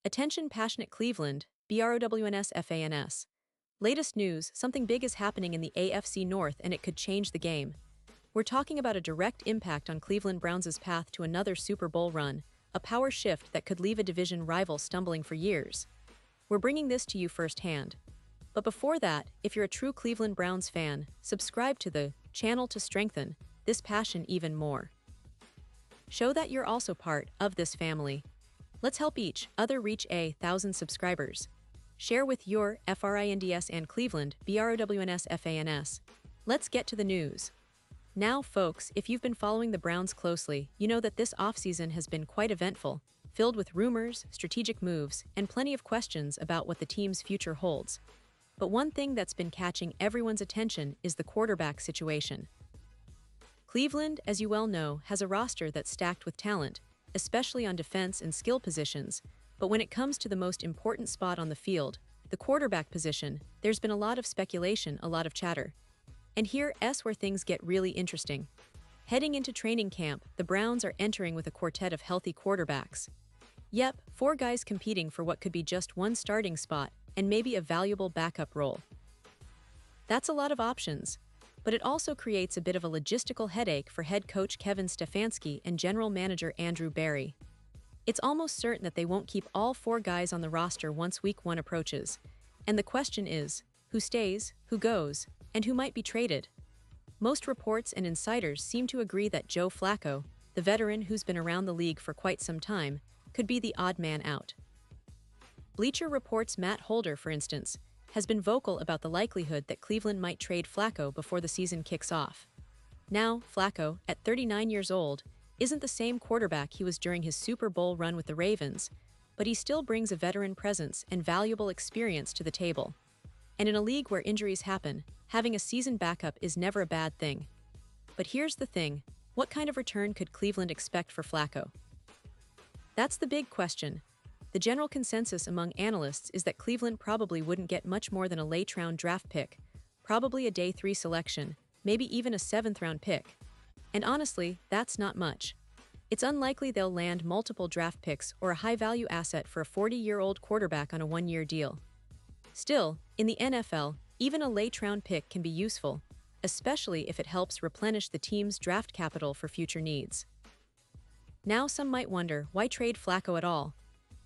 Attention passionate Cleveland, BROWNS. Latest news, something big is happening in the AFC North and it could change the game. We're talking about a direct impact on Cleveland Browns' path to another Super Bowl run, a power shift that could leave a division rival stumbling for years. We're bringing this to you firsthand. But before that, if you're a true Cleveland Browns fan, subscribe to the channel to strengthen this passion even more. Show that you're also part of this family. Let's help each other reach 1,000 subscribers. Share with your FRINDS and Cleveland BROWNS. Let's get to the news. Now, folks, if you've been following the Browns closely, you know that this offseason has been quite eventful, filled with rumors, strategic moves, and plenty of questions about what the team's future holds. But one thing that's been catching everyone's attention is the quarterback situation. Cleveland, as you well know, has a roster that's stacked with talent, especially on defense and skill positions, but when it comes to the most important spot on the field, the quarterback position, there's been a lot of speculation, a lot of chatter. And here's where things get really interesting. Heading into training camp, the Browns are entering with a quartet of healthy quarterbacks. Yep, 4 guys competing for what could be just one starting spot and maybe a valuable backup role. That's a lot of options, but it also creates a bit of a logistical headache for head coach Kevin Stefanski and general manager Andrew Berry. It's almost certain that they won't keep all 4 guys on the roster once week 1 approaches. And the question is, who stays, who goes, and who might be traded? Most reports and insiders seem to agree that Joe Flacco, the veteran who's been around the league for quite some time, could be the odd man out. Bleacher Report's Matt Holder, for instance, has been vocal about the likelihood that Cleveland might trade Flacco before the season kicks off. Now, Flacco, at 39 years old, isn't the same quarterback he was during his Super Bowl run with the Ravens, but he still brings a veteran presence and valuable experience to the table. And in a league where injuries happen, having a seasoned backup is never a bad thing. But here's the thing, what kind of return could Cleveland expect for Flacco? That's the big question. The general consensus among analysts is that Cleveland probably wouldn't get much more than a late-round draft pick, probably a day 3 selection, maybe even a 7th-round pick. And honestly, that's not much. It's unlikely they'll land multiple draft picks or a high-value asset for a 40-year-old quarterback on a 1-year deal. Still, in the NFL, even a late-round pick can be useful, especially if it helps replenish the team's draft capital for future needs. Now some might wonder, why trade Flacco at all?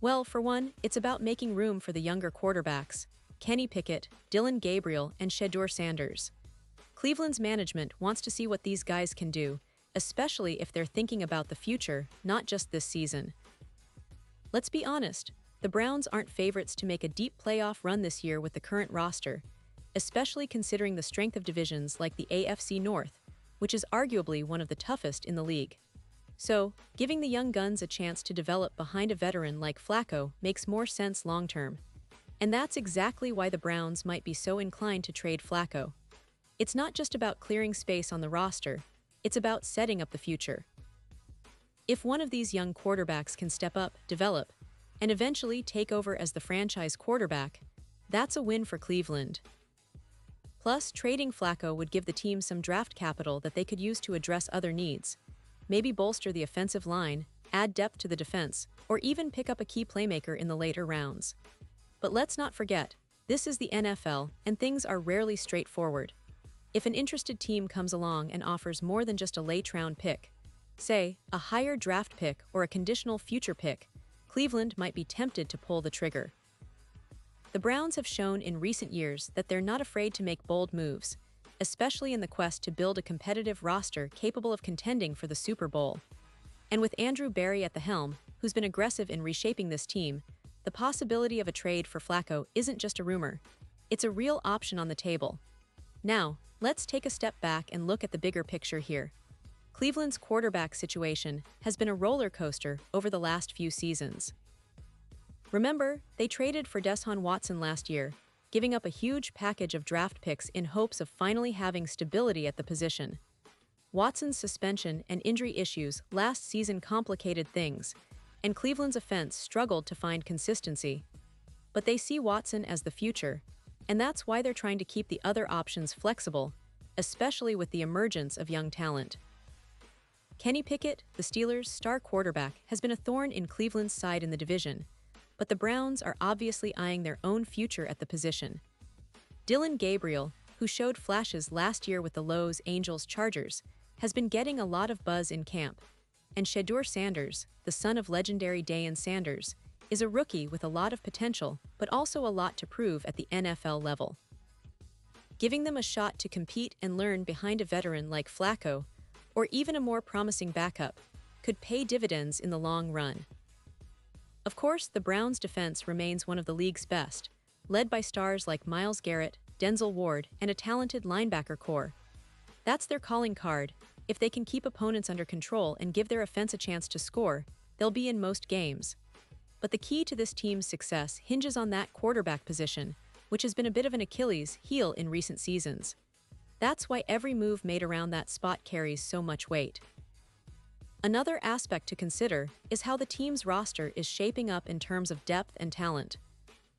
Well, for one, it's about making room for the younger quarterbacks, Kenny Pickett, Dylan Gabriel, and Shedeur Sanders. Cleveland's management wants to see what these guys can do, especially if they're thinking about the future, not just this season. Let's be honest, the Browns aren't favorites to make a deep playoff run this year with the current roster, especially considering the strength of divisions like the AFC North, which is arguably one of the toughest in the league. So, giving the young guns a chance to develop behind a veteran like Flacco makes more sense long-term. And that's exactly why the Browns might be so inclined to trade Flacco. It's not just about clearing space on the roster, it's about setting up the future. If one of these young quarterbacks can step up, develop, and eventually take over as the franchise quarterback, that's a win for Cleveland. Plus, trading Flacco would give the team some draft capital that they could use to address other needs, maybe bolster the offensive line, add depth to the defense, or even pick up a key playmaker in the later rounds. But let's not forget, this is the NFL, and things are rarely straightforward. If an interested team comes along and offers more than just a late-round pick, say, a higher draft pick or a conditional future pick, Cleveland might be tempted to pull the trigger. The Browns have shown in recent years that they're not afraid to make bold moves, especially in the quest to build a competitive roster capable of contending for the Super Bowl. And with Andrew Berry at the helm, who's been aggressive in reshaping this team, the possibility of a trade for Flacco isn't just a rumor, it's a real option on the table. Now, let's take a step back and look at the bigger picture here. Cleveland's quarterback situation has been a roller coaster over the last few seasons. Remember, they traded for Deshaun Watson last year, giving up a huge package of draft picks in hopes of finally having stability at the position. Watson's suspension and injury issues last season complicated things, and Cleveland's offense struggled to find consistency. But they see Watson as the future, and that's why they're trying to keep the other options flexible, especially with the emergence of young talent. Kenny Pickett, the Steelers' star quarterback, has been a thorn in Cleveland's side in the division, but the Browns are obviously eyeing their own future at the position. Dillon Gabriel, who showed flashes last year with the Los Angeles Chargers, has been getting a lot of buzz in camp. And Shedeur Sanders, the son of legendary Deion Sanders, is a rookie with a lot of potential, but also a lot to prove at the NFL level. Giving them a shot to compete and learn behind a veteran like Flacco, or even a more promising backup, could pay dividends in the long run. Of course, the Browns' defense remains one of the league's best, led by stars like Myles Garrett, Denzel Ward, and a talented linebacker core. That's their calling card. If they can keep opponents under control and give their offense a chance to score, they'll be in most games. But the key to this team's success hinges on that quarterback position, which has been a bit of an Achilles heel in recent seasons. That's why every move made around that spot carries so much weight. Another aspect to consider is how the team's roster is shaping up in terms of depth and talent.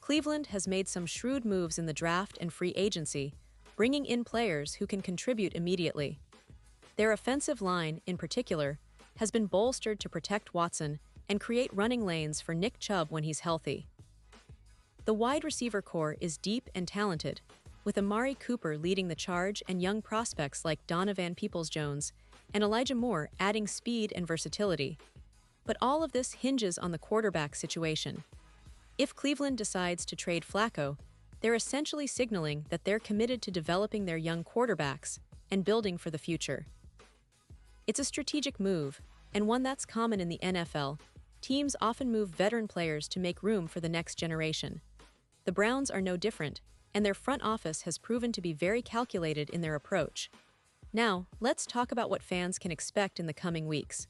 Cleveland has made some shrewd moves in the draft and free agency, bringing in players who can contribute immediately. Their offensive line, in particular, has been bolstered to protect Watson and create running lanes for Nick Chubb when he's healthy. The wide receiver core is deep and talented, with Amari Cooper leading the charge and young prospects like Donovan Peoples-Jones and Elijah Moore adding speed and versatility. But all of this hinges on the quarterback situation. If Cleveland decides to trade Flacco, they're essentially signaling that they're committed to developing their young quarterbacks and building for the future. It's a strategic move, and one that's common in the NFL. Teams often move veteran players to make room for the next generation. The Browns are no different, and their front office has proven to be very calculated in their approach. Now, let's talk about what fans can expect in the coming weeks.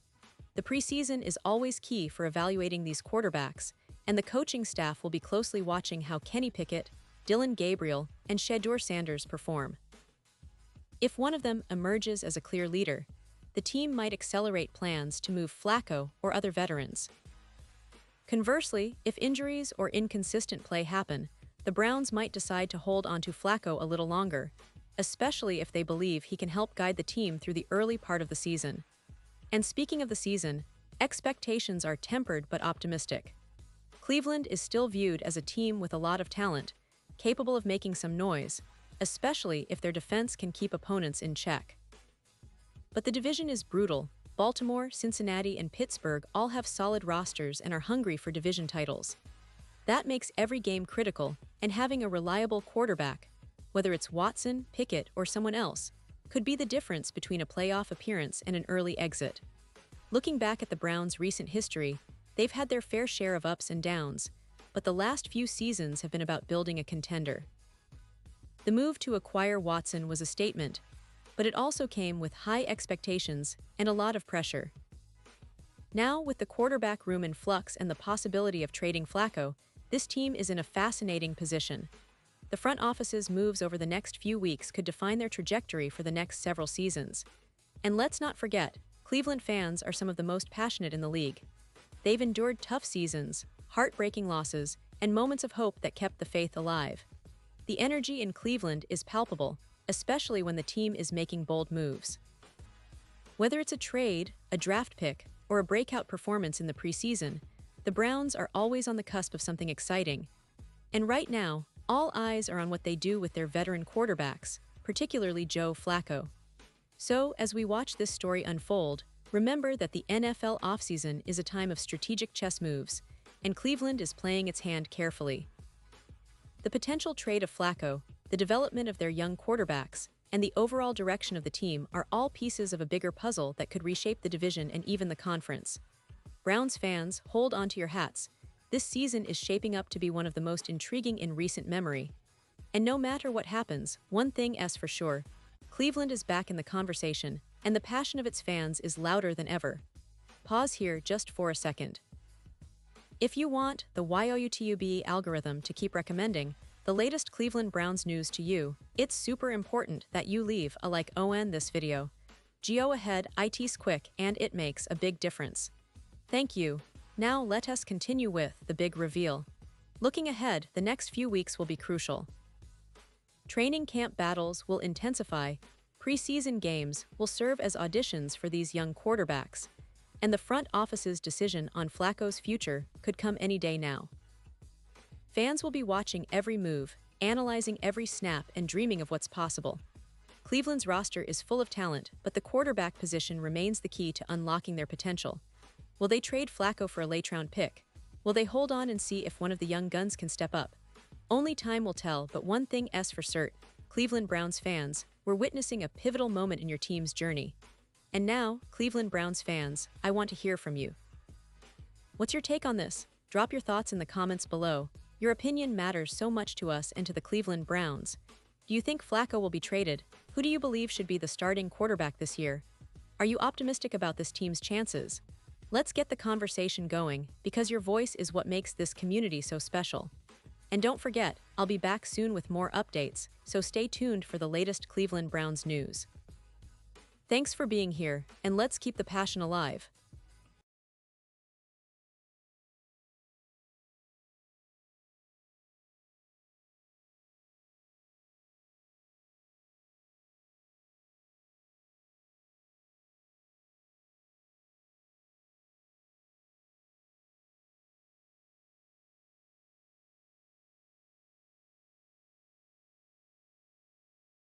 The preseason is always key for evaluating these quarterbacks, and the coaching staff will be closely watching how Kenny Pickett, Dillon Gabriel, and Shedeur Sanders perform. If one of them emerges as a clear leader, the team might accelerate plans to move Flacco or other veterans. Conversely, if injuries or inconsistent play happen, the Browns might decide to hold on to Flacco a little longer, especially if they believe he can help guide the team through the early part of the season. And speaking of the season, expectations are tempered but optimistic. Cleveland is still viewed as a team with a lot of talent, capable of making some noise, especially if their defense can keep opponents in check. But the division is brutal. Baltimore, Cincinnati, and Pittsburgh all have solid rosters and are hungry for division titles. That makes every game critical, and having a reliable quarterback, whether it's Watson, Pickett, or someone else, could be the difference between a playoff appearance and an early exit. Looking back at the Browns' recent history, they've had their fair share of ups and downs, but the last few seasons have been about building a contender. The move to acquire Watson was a statement, but it also came with high expectations and a lot of pressure. Now, with the quarterback room in flux and the possibility of trading Flacco, this team is in a fascinating position. The front office's moves over the next few weeks could define their trajectory for the next several seasons. And let's not forget, Cleveland fans are some of the most passionate in the league. They've endured tough seasons, heartbreaking losses, and moments of hope that kept the faith alive. The energy in Cleveland is palpable, especially when the team is making bold moves. Whether it's a trade, a draft pick, or a breakout performance in the preseason, the Browns are always on the cusp of something exciting. And right now, all eyes are on what they do with their veteran quarterbacks, particularly Joe Flacco. So, as we watch this story unfold, remember that the NFL offseason is a time of strategic chess moves, and Cleveland is playing its hand carefully. The potential trade of Flacco, the development of their young quarterbacks, and the overall direction of the team are all pieces of a bigger puzzle that could reshape the division and even the conference. Browns fans, hold on to your hats. This season is shaping up to be one of the most intriguing in recent memory. And no matter what happens, one thing is for sure, Cleveland is back in the conversation, and the passion of its fans is louder than ever. Pause here just for a second. If you want the YouTube algorithm to keep recommending the latest Cleveland Browns news to you, it's super important that you leave a like on this video. Go ahead, it's quick and it makes a big difference. Thank you. Now let us continue with the big reveal. Looking ahead, the next few weeks will be crucial. Training camp battles will intensify, preseason games will serve as auditions for these young quarterbacks, and the front office's decision on Flacco's future could come any day now. Fans will be watching every move, analyzing every snap, and dreaming of what's possible. Cleveland's roster is full of talent, but the quarterback position remains the key to unlocking their potential. Will they trade Flacco for a late-round pick? Will they hold on and see if one of the young guns can step up? Only time will tell, but one thing is for certain, Cleveland Browns fans, we're witnessing a pivotal moment in your team's journey. And now, Cleveland Browns fans, I want to hear from you. What's your take on this? Drop your thoughts in the comments below. Your opinion matters so much to us and to the Cleveland Browns. Do you think Flacco will be traded? Who do you believe should be the starting quarterback this year? Are you optimistic about this team's chances? Let's get the conversation going, because your voice is what makes this community so special. And don't forget, I'll be back soon with more updates, so stay tuned for the latest Cleveland Browns news. Thanks for being here, and let's keep the passion alive.